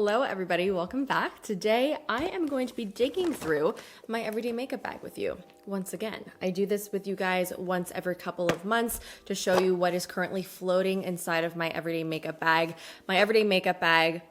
Hello everybody, welcome back. Today I am going to be digging through my everyday makeup bag with you. Once again, I do this with you guys once every couple of months to show you what is currently floating inside of my everyday makeup bag. My everyday makeup bag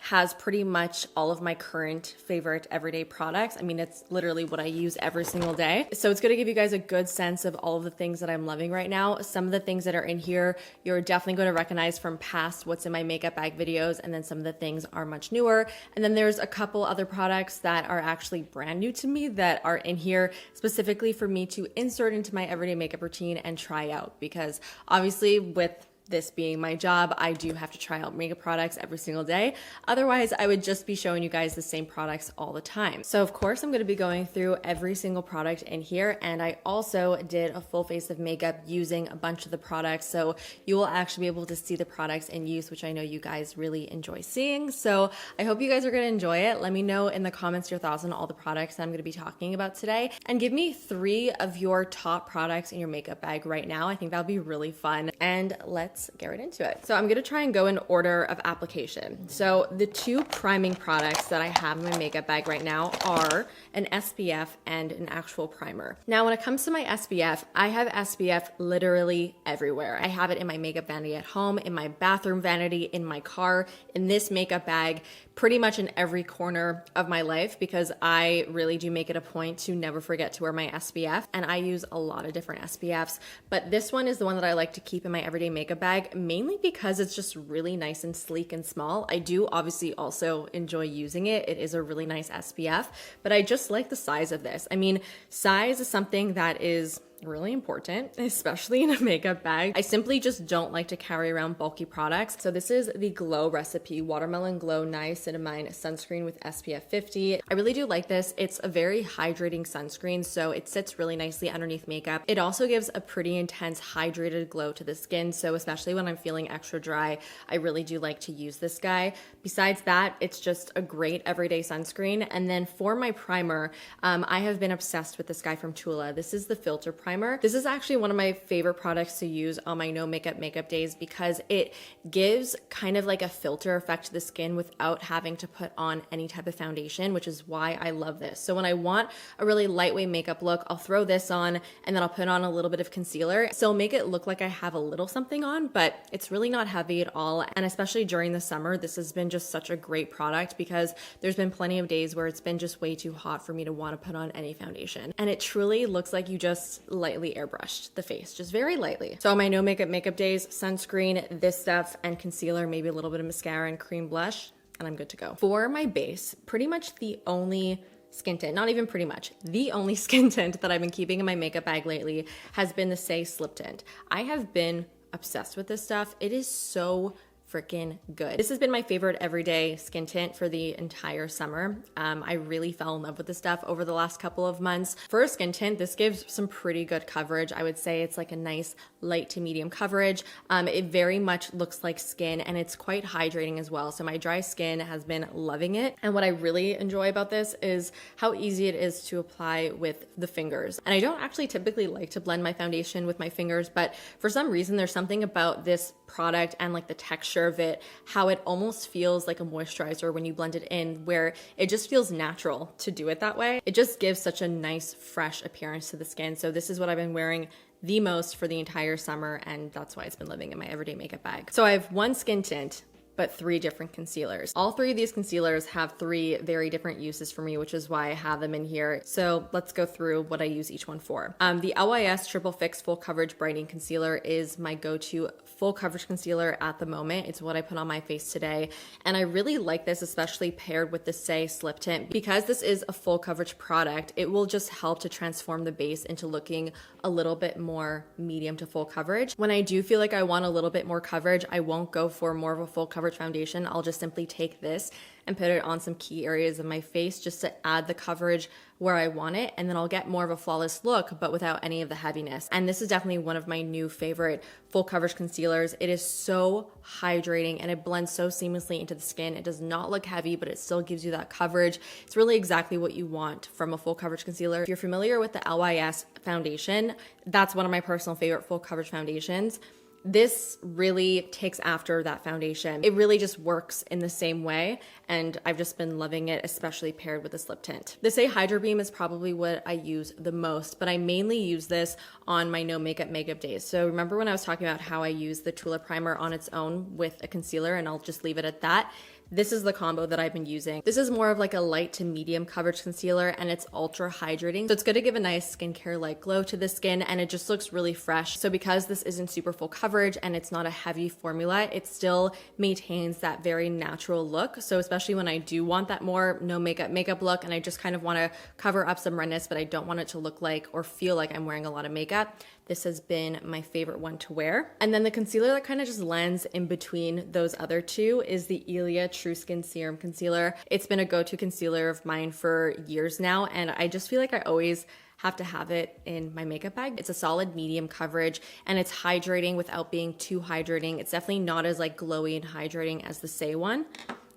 has pretty much all of my current favorite everyday products. I mean, it's literally what I use every single day. So it's gonna give you guys a good sense of all of the things that I'm loving right now. Some of the things that are in here, you're definitely gonna recognize from past what's in my makeup bag videos, and then some of the things are much newer. And then there's a couple other products that are actually brand new to me that are in here specifically for me to insert into my everyday makeup routine and try out, because obviously with this being my job, I do have to try out makeup products every single day. Otherwise, I would just be showing you guys the same products all the time. So of course, I'm gonna be going through every single product in here. And I also did a full face of makeup using a bunch of the products. So you will actually be able to see the products in use, which I know you guys really enjoy seeing. So I hope you guys are gonna enjoy it. Let me know in the comments your thoughts on all the products that I'm gonna be talking about today. And give me 3 of your top products in your makeup bag right now. I think that'll be really fun. And let's get right into it. So I'm gonna try and go in order of application. So the 2 priming products that I have in my makeup bag right now are an SPF and an actual primer. Now, when it comes to my SPF, I have SPF literally everywhere. I have it in my makeup vanity at home, in my bathroom vanity, in my car, in this makeup bag, pretty much in every corner of my life, because I really do make it a point to never forget to wear my SPF. And I use a lot of different SPFs, but this one is the one that I like to keep in my everyday makeup bag, mainly because it's just really nice and sleek and small. I do obviously also enjoy using it. It is a really nice SPF, but I just like the size of this. I mean, size is something that is really important, especially in a makeup bag. I simply just don't like to carry around bulky products. So this is the Glow Recipe Watermelon Glow Niacinamide Sunscreen with SPF 50. I really do like this. It's a very hydrating sunscreen, so it sits really nicely underneath makeup. It also gives a pretty intense hydrated glow to the skin, so especially when I'm feeling extra dry, I really do like to use this guy. Besides that, it's just a great everyday sunscreen. And then for my primer, I have been obsessed with this guy from Tula. This is the Filter Primer. This is actually one of my favorite products to use on my no makeup days, because it gives kind of like a filter effect to the skin without having to put on any type of foundation, which is why I love this. So when I want a really lightweight makeup look, I'll throw this on and then I'll put on a little bit of concealer. So make it look like I have a little something on, but it's really not heavy at all. And especially during the summer, this has been just such a great product, because there's been plenty of days where it's been just way too hot for me to want to put on any foundation. And it truly looks like you just lightly airbrushed the face, just very lightly. So on my no makeup days, sunscreen, this stuff, and concealer, maybe a little bit of mascara and cream blush, and I'm good to go. For my base, pretty much the only skin tint, not even pretty much, the only skin tint that I've been keeping in my makeup bag lately has been the Say Slip Tint. I have been obsessed with this stuff. It is so freaking good. This has been my favorite everyday skin tint for the entire summer. I really fell in love with this stuff over the last couple of months. For a skin tint, this gives some pretty good coverage. I would say it's like a nice light to medium coverage. It very much looks like skin, and it's quite hydrating as well. So my dry skin has been loving it. And what I really enjoy about this is how easy it is to apply with the fingers. And I don't actually typically like to blend my foundation with my fingers, but for some reason, there's something about this product and like the texture of it, how it almost feels like a moisturizer when you blend it in, where it just feels natural to do it that way. It just gives such a nice, fresh appearance to the skin. So this is what I've been wearing the most for the entire summer, and that's why it's been living in my everyday makeup bag. So I have one skin tint, but 3 different concealers. All 3 of these concealers have 3 very different uses for me, which is why I have them in here. So let's go through what I use each one for. The LYS Triple Fix Full Coverage Brightening Concealer is my go-to full coverage concealer at the moment. It's what I put on my face today. And I really like this, especially paired with the Say Slip Tint. Because this is a full coverage product, it will just help to transform the base into looking a little bit more medium to full coverage. When I do feel like I want a little bit more coverage, I won't go for more of a full coverage foundation. I'll just simply take this and put it on some key areas of my face just to add the coverage where I want it, and then I'll get more of a flawless look, but without any of the heaviness. And this is definitely one of my new favorite full coverage concealers. It is so hydrating and it blends so seamlessly into the skin. It does not look heavy, but it still gives you that coverage. It's really exactly what you want from a full coverage concealer. If you're familiar with the LYS foundation, that's one of my personal favorite full coverage foundations. This really takes after that foundation. It really just works in the same way, and I've just been loving it, especially paired with this lip tint. The Say Hydro Beam is probably what I use the most, but I mainly use this on my no makeup days. So remember when I was talking about how I use the Tulip Primer on its own with a concealer, and I'll just leave it at that? This is the combo that I've been using. This is more of like a light to medium coverage concealer, and it's ultra hydrating. So it's gonna give a nice skincare like glow to the skin, and it just looks really fresh. So because this isn't super full coverage and it's not a heavy formula, it still maintains that very natural look. So especially when I do want that more no makeup look, and I just kind of wanna cover up some redness, but I don't want it to look like or feel like I'm wearing a lot of makeup, this has been my favorite one to wear. And then the concealer that kind of just blends in between those other two is the Ilia True Skin Serum Concealer. It's been a go-to concealer of mine for years now, and I just feel like I always have to have it in my makeup bag. It's a solid medium coverage, and it's hydrating without being too hydrating. It's definitely not as like glowy and hydrating as the Say one.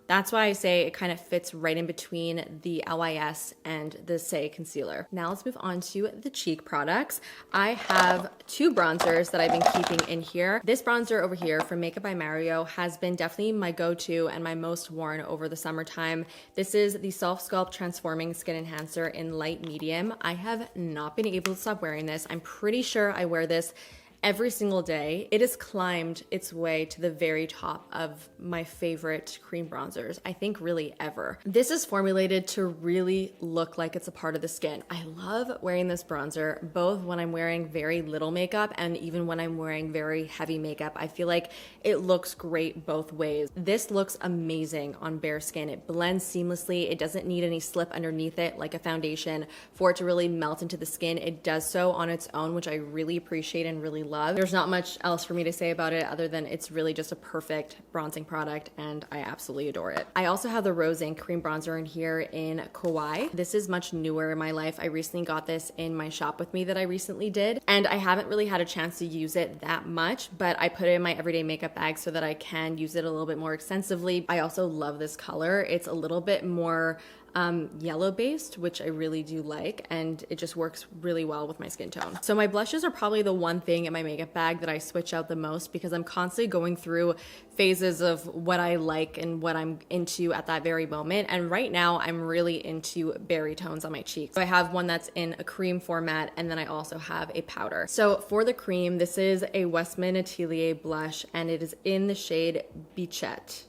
That's why I say it kind of fits right in between the LYS and the Say concealer. Now let's move on to the cheek products. I have two bronzers that I've been keeping in here. This bronzer over here from Makeup by Mario has been definitely my go-to and my most worn over the summertime. This is the Self Sculpt Transforming Skin Enhancer in light medium. I have not been able to stop wearing this. I'm pretty sure I wear this every single day. It has climbed its way to the very top of my favorite cream bronzers, I think really ever. This is formulated to really look like it's a part of the skin. I love wearing this bronzer, both when I'm wearing very little makeup and even when I'm wearing very heavy makeup. I feel like it looks great both ways. This looks amazing on bare skin. It blends seamlessly. It doesn't need any slip underneath it like a foundation for it to really melt into the skin. It does so on its own, which I really appreciate and really love. There's not much else for me to say about it other than it's really just a perfect bronzing product, and I absolutely adore it. I also have the Rose Inc cream bronzer in here in Kawaii. This is much newer in my life. I recently got this in my shop with me that I recently did, and I haven't really had a chance to use it that much, but I put it in my everyday makeup bag so that I can use it a little bit more extensively. I also love this color. It's a little bit more yellow based, which I really do like, and it just works really well with my skin tone. So my blushes are probably the one thing in my makeup bag that I switch out the most because I'm constantly going through phases of what I like and what I'm into at that very moment. And right now I'm really into berry tones on my cheeks. So I have one that's in a cream format, and then I also have a powder. So for the cream, this is a Westman Atelier blush, and it is in the shade Bichette,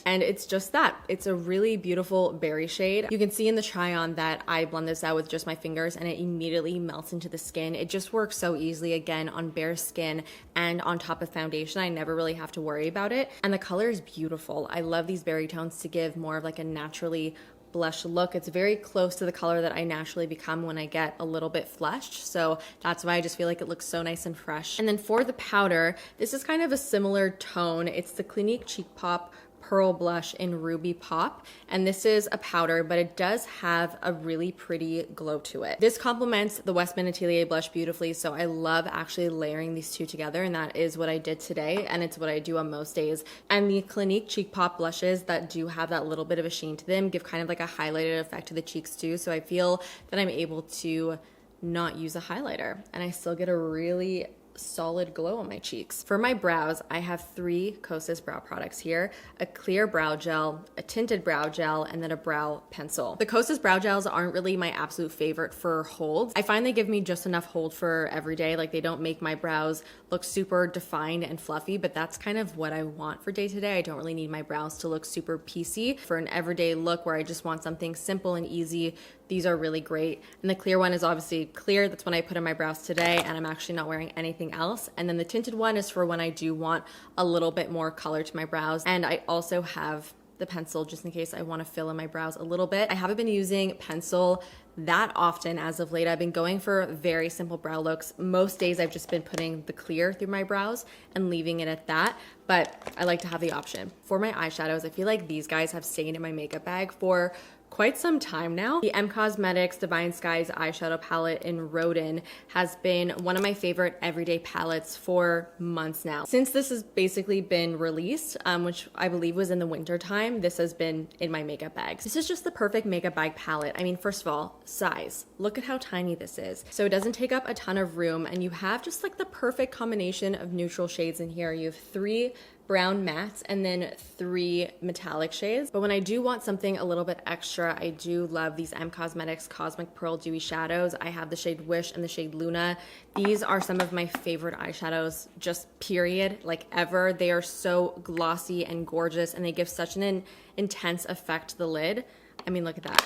and it's just that. It's a really beautiful berry shade. You can see in the try on that I blend this out with just my fingers and it immediately melts into the skin. It just works so easily, again, on bare skin and on top of foundation. I never really have to worry about it. And the color is beautiful. I love these berry tones to give more of like a naturally blush look. It's very close to the color that I naturally become when I get a little bit flushed. So that's why I just feel like it looks so nice and fresh. And then for the powder, this is kind of a similar tone. It's the Clinique Cheek Pop Pearl Blush in Ruby Pop, and this is a powder, but it does have a really pretty glow to it. This complements the Westman Atelier blush beautifully, so I love actually layering these two together, and that is what I did today, and it's what I do on most days. And the Clinique Cheek Pop blushes that do have that little bit of a sheen to them give kind of like a highlighted effect to the cheeks too, so I feel that I'm able to not use a highlighter, and I still get a really solid glow on my cheeks. For my brows, I have three Kosas brow products here: a clear brow gel, a tinted brow gel, and then a brow pencil. The Kosas brow gels aren't really my absolute favorite for holds. I find they give me just enough hold for every day. Like, they don't make my brows look super defined and fluffy, but that's kind of what I want for day to day. I don't really need my brows to look super piecey. For an everyday look where I just want something simple and easy, these are really great. And the clear one is obviously clear. That's when I put in my brows today, and I'm actually not wearing anything else. And then the tinted one is for when I do want a little bit more color to my brows. And I also have the pencil just in case I want to fill in my brows a little bit. I haven't been using pencil that often as of late. I've been going for very simple brow looks. Most days I've just been putting the clear through my brows and leaving it at that, but I like to have the option. For my eyeshadows, I feel like these guys have stayed in my makeup bag for quite some time now. The Cosmetics Divine Skies eyeshadow palette in Rodin has been one of my favorite everyday palettes for months now. Since this has basically been released, which I believe was in the winter time, this has been in my makeup bags. This is just the perfect makeup bag palette. I mean, first of all, size. Look at how tiny this is. So it doesn't take up a ton of room, and you have just like the perfect combination of neutral shades in here. You have 3 brown mattes and then 3 metallic shades. But when I do want something a little bit extra, I do love these Cosmetics Cosmic Pearl Dewy Shadows. I have the shade Wish and the shade Luna. These are some of my favorite eyeshadows, just period, like ever. They are so glossy and gorgeous, and they give such an intense effect to the lid. I mean, look at that.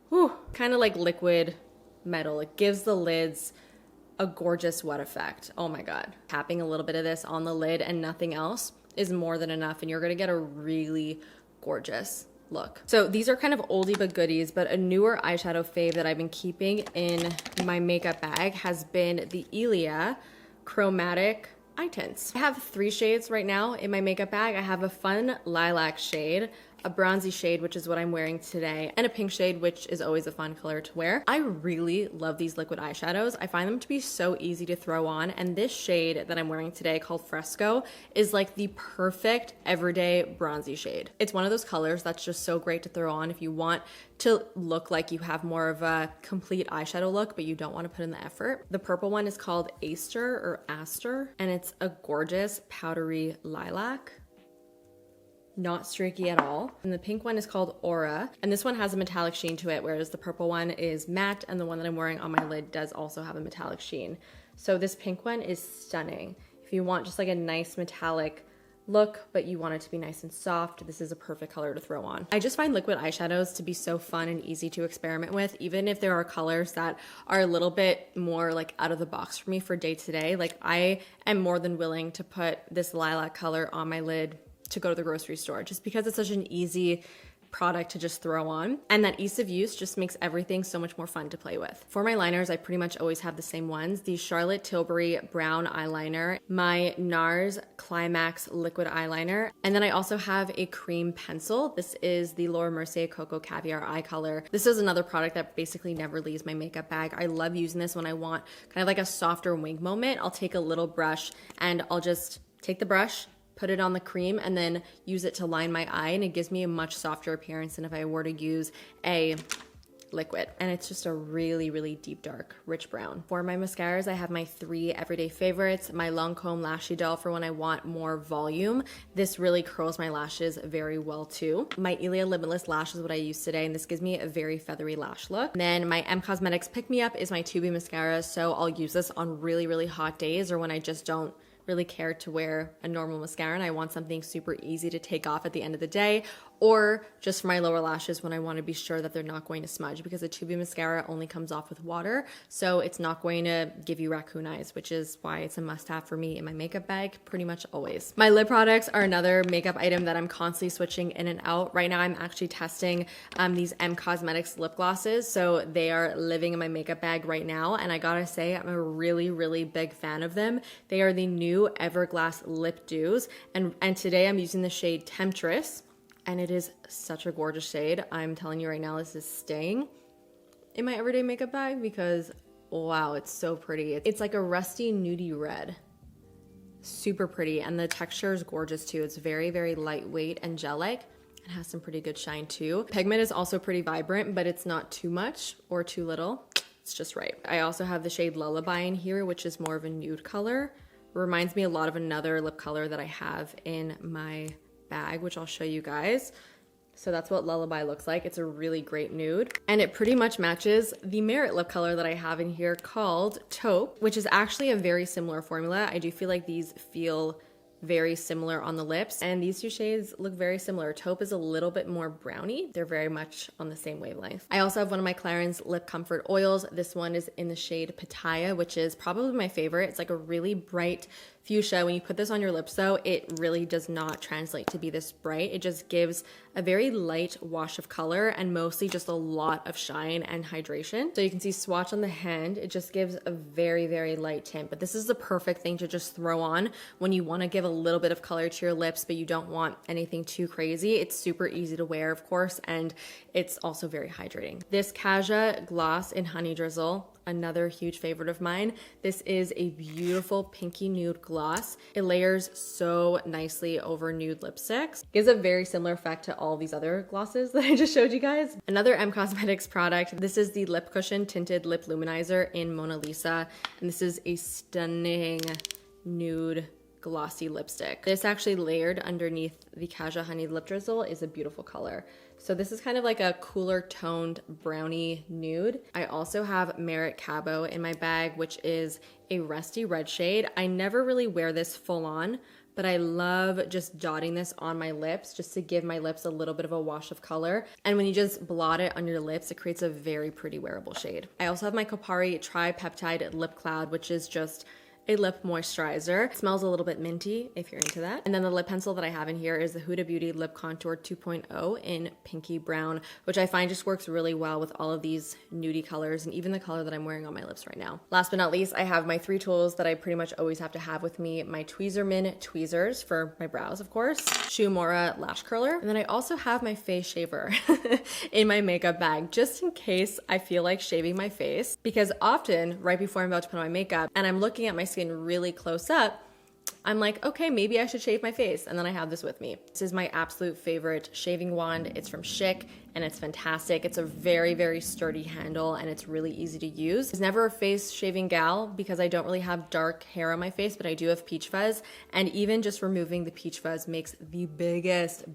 Whew, kind of like liquid metal. It gives the lids a gorgeous wet effect. Oh my God. Tapping a little bit of this on the lid and nothing else is more than enough, and you're gonna get a really gorgeous look. So these are kind of oldie but goodies, but a newer eyeshadow fave that I've been keeping in my makeup bag has been the Ilia Chromatic Eye Tints. I have 3 shades right now in my makeup bag. I have a fun lilac shade, a bronzy shade, which is what I'm wearing today, and a pink shade, which is always a fun color to wear. I really love these liquid eyeshadows. I find them to be so easy to throw on, and this shade that I'm wearing today, called Fresco, is like the perfect everyday bronzy shade. It's one of those colors that's just so great to throw on if you want to look like you have more of a complete eyeshadow look, but you don't want to put in the effort. The purple one is called Aster, and it's a gorgeous powdery lilac. Not streaky at all. And the pink one is called Aura, and this one has a metallic sheen to it, whereas the purple one is matte, and the one that I'm wearing on my lid does also have a metallic sheen. So this pink one is stunning. If you want just like a nice metallic look, but you want it to be nice and soft, this is a perfect color to throw on. I just find liquid eyeshadows to be so fun and easy to experiment with, even if there are colors that are a little bit more like out of the box for me for day to day. Like, I am more than willing to put this lilac color on my lid to go to the grocery store, just because it's such an easy product to just throw on, and that ease of use just makes everything so much more fun to play with. For my liners, I pretty much always have the same ones: the Charlotte Tilbury brown eyeliner, my NARS Climax liquid eyeliner, and then I also have a cream pencil. This is the Laura Mercier Cocoa Caviar eye color. This is another product that basically never leaves my makeup bag. I love using this when I want kind of like a softer wing moment. I'll take a little brush and I'll just take the brush, put it on the cream, and then use it to line my eye, and it gives me a much softer appearance than if I were to use a liquid. And it's just a really, really deep, dark, rich brown. For my mascaras, I have my 3 everyday favorites. My Lancome Lashy Doll for when I want more volume. This really curls my lashes very well too. My Ilia Limitless Lash is what I use today, and this gives me a very feathery lash look. And then my Cosmetics Pick Me Up is my 2B mascara, so I'll use this on really, really hot days, or when I just don't really care to wear a normal mascara and I want something super easy to take off at the end of the day, or just for my lower lashes when I want to be sure that they're not going to smudge, because a 2B mascara only comes off with water, so it's not going to give you raccoon eyes, which is why it's a must-have for me in my makeup bag pretty much always. My lip products are another makeup item that I'm constantly switching in and out. Right now I'm actually testing these Cosmetics lip glosses, so they are living in my makeup bag right now, and I gotta say I'm a really, really big fan of them. They are the new Everglass Lip Dews, and today I'm using the shade Temptress, and it is such a gorgeous shade. I'm telling you right now, this is staying in my everyday makeup bag because, wow, it's so pretty. It's like a rusty nudie red. Super pretty, and the texture is gorgeous too. It's very, very lightweight and gel-like. It has some pretty good shine too. Pigment is also pretty vibrant, but it's not too much or too little. It's just right. I also have the shade Lullaby in here, which is more of a nude color. Reminds me a lot of another lip color that I have in my bag, which I'll show you guys. So that's what Lullaby looks like. It's a really great nude, and it pretty much matches the Merit lip color that I have in here called Taupe, which is actually a very similar formula. I do feel like these feel very similar on the lips, and these 2 shades look very similar. Taupe is a little bit more browny. They're very much on the same wavelength. I also have one of my Clarins Lip Comfort oils. This one is in the shade Pitaya, which is probably my favorite. It's like a really bright fuchsia. When you put this on your lips though, it really does not translate to be this bright. It just gives a very light wash of color and mostly just a lot of shine and hydration. So you can see swatch on the hand, it just gives a very, very light tint, but this is the perfect thing to just throw on when you want to give a a little bit of color to your lips, but you don't want anything too crazy. It's super easy to wear, of course, and it's also very hydrating. This Kaja gloss in Honey Drizzle, another huge favorite of mine. This is a beautiful pinky nude gloss. It layers so nicely over nude lipsticks. Gives a very similar effect to all these other glosses that I just showed you guys. Another M Cosmetics product. This is the Lip Cushion Tinted Lip Luminizer in Mona Lisa. And this is a stunning nude glossy lipstick. This actually layered underneath the Kaja Honey Lip Drizzle is a beautiful color. So this is kind of like a cooler toned brownie nude. I also have Merit Cabo in my bag, which is a rusty red shade. I never really wear this full on, but I love just dotting this on my lips just to give my lips a little bit of a wash of color. And when you just blot it on your lips, it creates a very pretty wearable shade. I also have my Kopari Tripeptide Lip Cloud, which is just a lip moisturizer. It smells a little bit minty if you're into that. And then the lip pencil that I have in here is the Huda Beauty Lip Contour 2.0 in Pinky Brown, which I find just works really well with all of these nudie colors and even the color that I'm wearing on my lips right now. Last but not least, I have my 3 tools that I pretty much always have to have with me. My Tweezerman tweezers for my brows, of course, Shumora lash curler, and then I also have my face shaver in my makeup bag just in case I feel like shaving my face, because often right before I'm about to put on my makeup and I'm looking at my skin really close up, I'm like, okay, maybe I should shave my face. And then I have this with me. This is my absolute favorite shaving wand. It's from Schick and it's fantastic. It's a very, very sturdy handle and it's really easy to use. I was never a face shaving gal because I don't really have dark hair on my face, but I do have peach fuzz. And even just removing the peach fuzz makes the biggest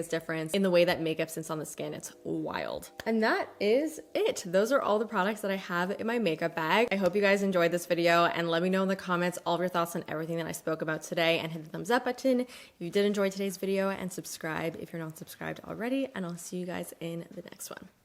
difference in the way that makeup sits on the skin. It's wild. And that is it. Those are all the products that I have in my makeup bag. I hope you guys enjoyed this video and let me know in the comments all of your thoughts on everything that I spoke about today, and hit the thumbs up button if you did enjoy today's video, and subscribe if you're not subscribed already, and I'll see you guys in the next one.